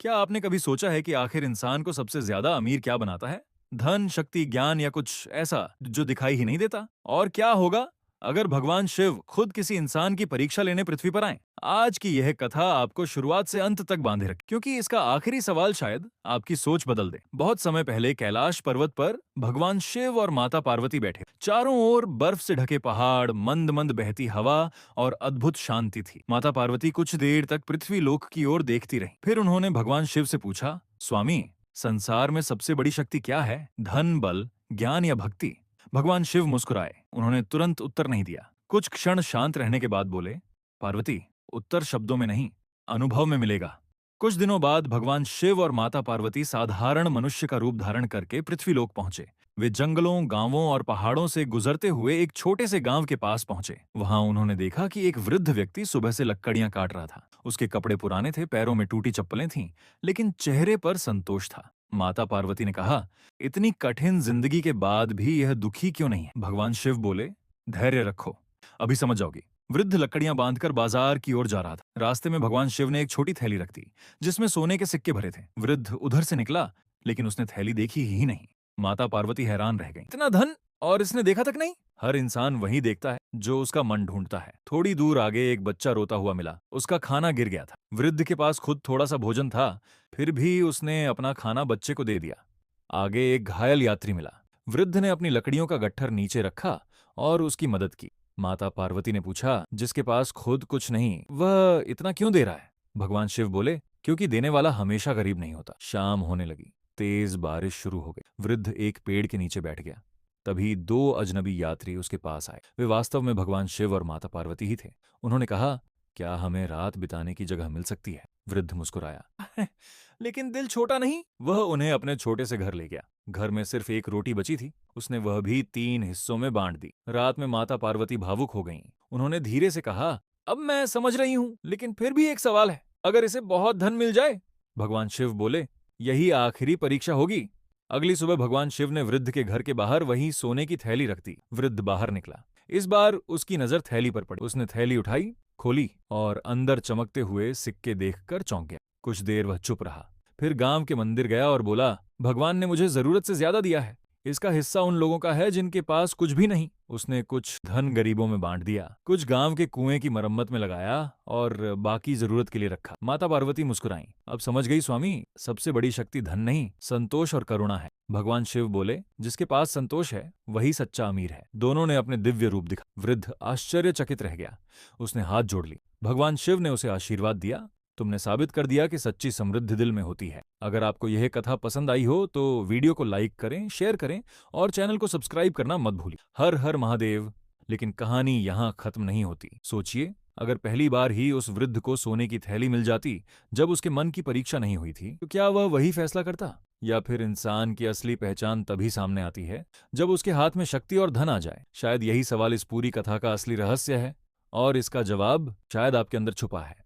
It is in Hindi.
क्या आपने कभी सोचा है कि आखिर इंसान को सबसे ज्यादा अमीर क्या बनाता है? धन, शक्ति, ज्ञान या कुछ ऐसा जो दिखाई ही नहीं देता? और क्या होगा अगर भगवान शिव खुद किसी इंसान की परीक्षा लेने पृथ्वी पर आए? आज की यह कथा आपको शुरुआत से अंत तक बांधे रखे, क्योंकि इसका आखिरी सवाल शायद आपकी सोच बदल दे। बहुत समय पहले कैलाश पर्वत पर भगवान शिव और माता पार्वती बैठे। चारों ओर बर्फ से ढके पहाड़, मंद मंद बहती हवा और अद्भुत शांति थी। माता पार्वती कुछ देर तक पृथ्वी लोक की ओर देखती रही। फिर उन्होंने भगवान शिव से पूछा, स्वामी, संसार में सबसे बड़ी शक्ति क्या है? धन, बल, ज्ञान या भक्ति? भगवान शिव मुस्कुराए। उन्होंने तुरंत उत्तर नहीं दिया। कुछ क्षण शांत रहने के बाद बोले, पार्वती, उत्तर शब्दों में नहीं, अनुभव में मिलेगा। कुछ दिनों बाद भगवान शिव और माता पार्वती साधारण मनुष्य का रूप धारण करके पृथ्वीलोक पहुंचे। वे जंगलों, गांवों और पहाड़ों से गुजरते हुए एक छोटे से गांव के पास पहुंचे। वहां उन्होंने देखा कि एक वृद्ध व्यक्ति सुबह से लकड़ियां काट रहा था। उसके कपड़े पुराने थे, पैरों में टूटी चप्पलें थीं, लेकिन चेहरे पर संतोष था। माता पार्वती ने कहा, इतनी कठिन जिंदगी के बाद भी यह दुखी क्यों नहीं है? भगवान शिव बोले, धैर्य रखो, अभी समझ जाओगी। वृद्ध लकड़ियां बांधकर बाजार की ओर जा रहा था। रास्ते में भगवान शिव ने एक छोटी थैली रख दी, जिसमें सोने के सिक्के भरे थे। वृद्ध उधर से निकला, लेकिन उसने थैली देखी ही नहीं। माता पार्वती हैरान रह गई। इतना धन और इसने देखा तक नहीं? हर इंसान वही देखता है जो उसका मन ढूंढता है। थोड़ी दूर आगे एक बच्चा रोता हुआ मिला। उसका खाना गिर गया था। वृद्ध के पास खुद थोड़ा सा भोजन था, फिर भी उसने अपना खाना बच्चे को दे दिया। आगे एक घायल यात्री मिला। वृद्ध ने अपनी लकड़ियों का गट्ठर नीचे रखा और उसकी मदद की। माता पार्वती ने पूछा, जिसके पास खुद कुछ नहीं, वह इतना क्यों दे रहा है? भगवान शिव बोले, क्योंकि देने वाला हमेशा गरीब नहीं होता। शाम होने लगी। तेज बारिश शुरू हो गई। वृद्ध एक पेड़ के नीचे बैठ गया। तभी दो अजनबी यात्री उसके पास आए। वे वास्तव में भगवान शिव और माता पार्वती ही थे। उन्होंने कहा, क्या हमें रात बिताने की जगह मिल सकती है? वृद्ध मुस्कुराया, लेकिन दिल छोटा नहीं? वह उन्हें अपने छोटे से घर ले गया। घर में सिर्फ एक रोटी बची थी। उसने वह भी 3 हिस्सों में बांट दी। रात में माता पार्वती भावुक हो गईं। उन्होंने धीरे से कहा, अब मैं समझ रही हूँ, लेकिन फिर भी एक सवाल है, अगर इसे बहुत धन मिल जाए? भगवान शिव बोले, यही आखिरी परीक्षा होगी। अगली सुबह भगवान शिव ने वृद्ध के घर के बाहर वही सोने की थैली रख दी। वृद्ध बाहर निकला। इस बार उसकी नजर थैली पर पड़ी। उसने थैली उठाई, खोली और अंदर चमकते हुए सिक्के देखकर चौंक गया। कुछ देर वह चुप रहा। फिर गांव के मंदिर गया और बोला, भगवान ने मुझे जरूरत से ज्यादा दिया है। इसका हिस्सा उन लोगों का है जिनके पास कुछ भी नहीं। उसने कुछ धन गरीबों में बांट दिया, कुछ गांव के कुएं की मरम्मत में लगाया और बाकी जरूरत के लिए रखा। माता पार्वती मुस्कुराईं। अब समझ गई स्वामी, सबसे बड़ी शक्ति धन नहीं, संतोष और करुणा है। भगवान शिव बोले, जिसके पास संतोष है वही सच्चा अमीर है। दोनों ने अपने दिव्य रूप दिखा। वृद्ध आश्चर्यचकित रह गया। उसने हाथ जोड़ ली। भगवान शिव ने उसे आशीर्वाद दिया, तुमने साबित कर दिया कि सच्ची समृद्धि दिल में होती है। अगर आपको यह कथा पसंद आई हो तो वीडियो को लाइक करें, शेयर करें और चैनल को सब्सक्राइब करना मत भूलिए। हर हर महादेव। लेकिन कहानी यहाँ खत्म नहीं होती। सोचिए, अगर पहली बार ही उस वृद्ध को सोने की थैली मिल जाती जब उसके मन की परीक्षा नहीं हुई थी, तो क्या वह वही फैसला करता? या फिर इंसान की असली पहचान तभी सामने आती है जब उसके हाथ में शक्ति और धन आ जाए? शायद यही सवाल इस पूरी कथा का असली रहस्य है और इसका जवाब शायद आपके अंदर छुपा है।